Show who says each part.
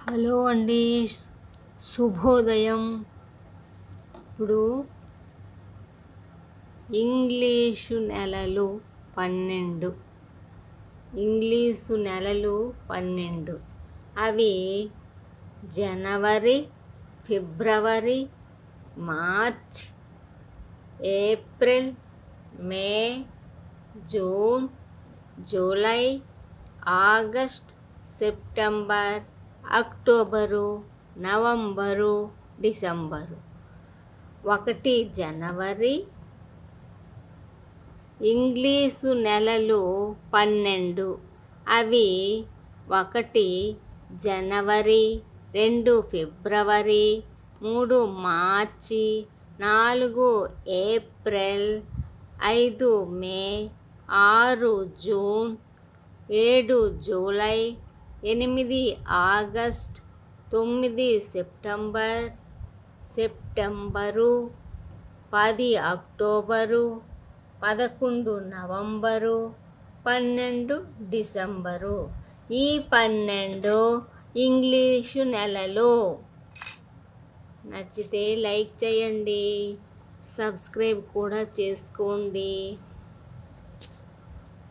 Speaker 1: Hello అండి, శుభోదయం. ఇప్పుడు ఇంగ్లీషు నెలలు 12 అవి జనవరి, ఫిబ్రవరి, March, April, May, June, July, August, September, October, November, December. 1 జనవరి. ఇంగ్లీషు నెలలు 12 అవి 1 జనవరి, 2 ఫిబ్రవరి, 3 మార్చి, 4 April, 5 May, 6 June, 7 July, 8 August, 9 September, 10 October, 11 November, 12 December. ఈ 12 ఇంగ్లీషు నెలలు. నచ్చితే లైక్ చేయండి, సబ్స్క్రైబ్ కూడా చేసుకోండి.